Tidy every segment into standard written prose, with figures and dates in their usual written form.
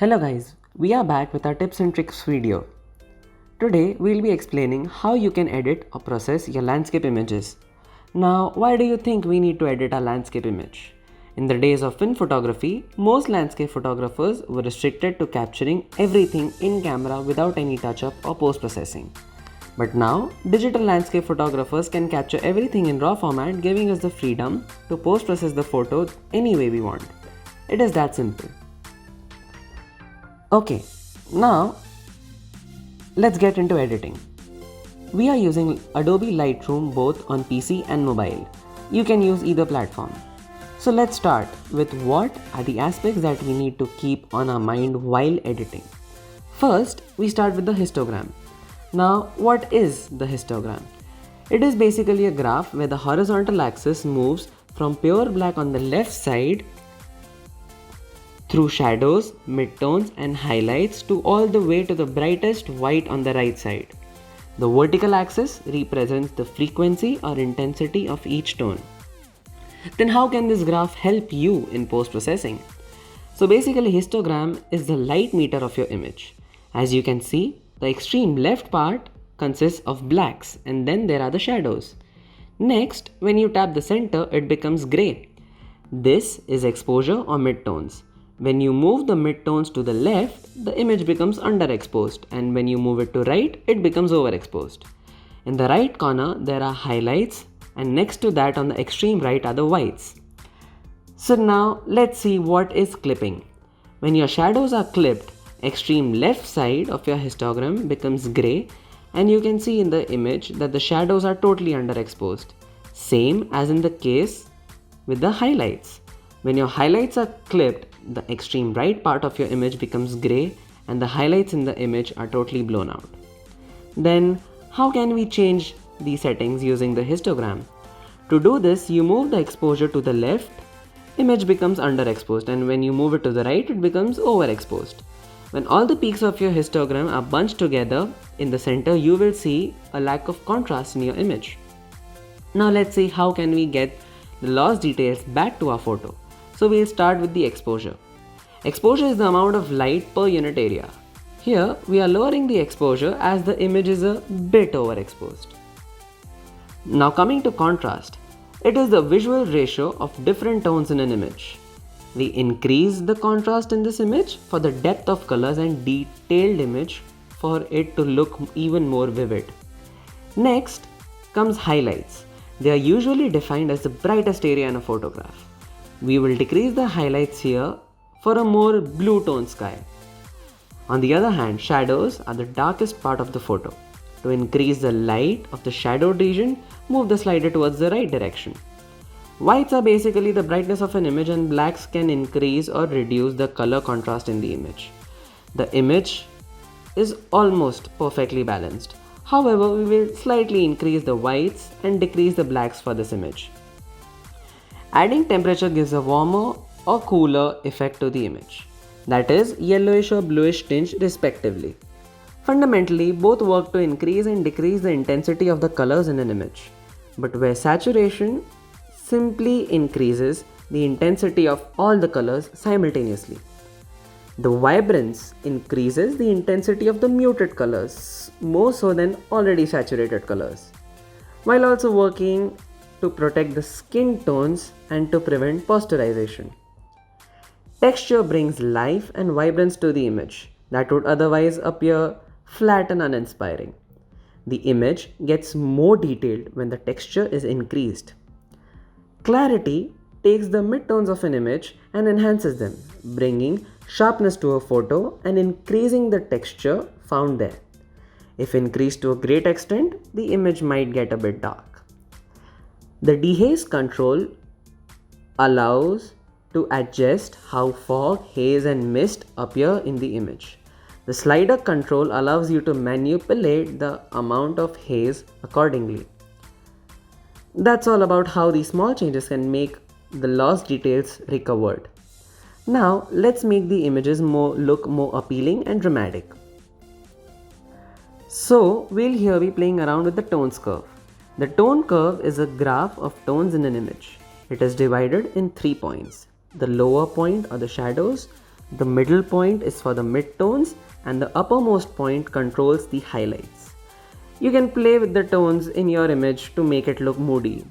Hello guys, we are back with our tips and tricks video. Today we'll be explaining how you can edit or process your landscape images. Now, why do you think we need to edit our landscape image? In the days of film photography, most landscape photographers were restricted to capturing everything in camera without any touch-up or post-processing. But now, digital landscape photographers can capture everything in RAW format, giving us the freedom to post-process the photo any way we want. It is that simple. Okay, now let's get into editing. We are using Adobe Lightroom both on PC and mobile. You can use either platform. So let's start with what are the aspects that we need to keep on our mind while editing. First, we start with the histogram. Now, what is the histogram? It is basically a graph where the horizontal axis moves from pure black on the left side through shadows, midtones and highlights to all the way to the brightest white on the right side. The vertical axis represents the frequency or intensity of each tone. Then how can this graph help you in post-processing? So basically histogram is the light meter of your image. As you can see, the extreme left part consists of blacks and then there are the shadows. Next, when you tap the center, it becomes gray. This is exposure or midtones. When you move the midtones to the left, the image becomes underexposed, and when you move it to right, it becomes overexposed. In the right corner, there are highlights, and next to that on the extreme right are the whites. So now let's see what is clipping. When your shadows are clipped, extreme left side of your histogram becomes gray, and you can see in the image that the shadows are totally underexposed. Same as in the case with the highlights. When your highlights are clipped, the extreme right part of your image becomes gray and the highlights in the image are totally blown out. Then, how can we change these settings using the histogram? To do this, you move the exposure to the left, image becomes underexposed, and when you move it to the right, it becomes overexposed. When all the peaks of your histogram are bunched together in the center, you will see a lack of contrast in your image. Now let's see how can we get the lost details back to our photo. So we'll start with the exposure. Exposure is the amount of light per unit area. Here we are lowering the exposure as the image is a bit overexposed. Now coming to contrast, it is the visual ratio of different tones in an image. We increase the contrast in this image for the depth of colors and detailed image for it to look even more vivid. Next comes highlights. They are usually defined as the brightest area in a photograph. We will decrease the highlights here for a more blue tone sky. On the other hand, shadows are the darkest part of the photo. To increase the light of the shadowed region, move the slider towards the right direction. Whites are basically the brightness of an image and blacks can increase or reduce the color contrast in the image. The image is almost perfectly balanced. However, we will slightly increase the whites and decrease the blacks for this image. Adding temperature gives a warmer or cooler effect to the image, that is yellowish or bluish tinge respectively. Fundamentally, both work to increase and decrease the intensity of the colors in an image, but where saturation simply increases the intensity of all the colors simultaneously. The vibrance increases the intensity of the muted colors more so than already saturated colors, while also working to protect the skin tones and to prevent pasteurization. Texture brings life and vibrance to the image that would otherwise appear flat and uninspiring. The image gets more detailed when the texture is increased. Clarity takes the midtones of an image and enhances them, bringing sharpness to a photo and increasing the texture found there. If increased to a great extent, the image might get a bit dark. The dehaze control allows to adjust how fog, haze and mist appear in the image. The slider control allows you to manipulate the amount of haze accordingly. That's all about how these small changes can make the lost details recovered. Now let's make the images look more appealing and dramatic. So we'll here be playing around with the tones curve. The tone curve is a graph of tones in an image. It is divided in 3 points. The lower point are the shadows, The middle point is for the midtones and the uppermost point controls the highlights. You can play with the tones in your image to make it look moody.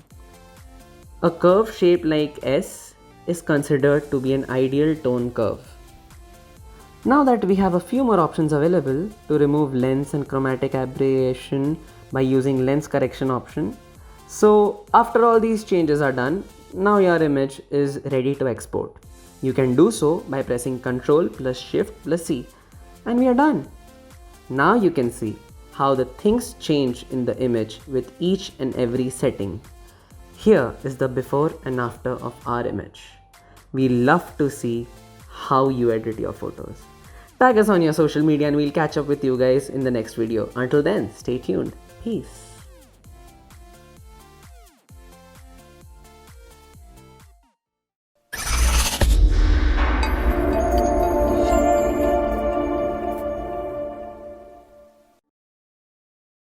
A curve shaped like S is considered to be an ideal tone curve. Now that we have a few more options available to remove lens and chromatic aberration by using lens correction option. So after all these changes are done, now your image is ready to export. You can do so by pressing Ctrl plus Shift plus C and we are done. Now you can see how the things change in the image with each and every setting. Here is the before and after of our image. We love to see how you edit your photos. Tag us on your social media and we'll catch up with you guys in the next video. Until then, stay tuned. Peace.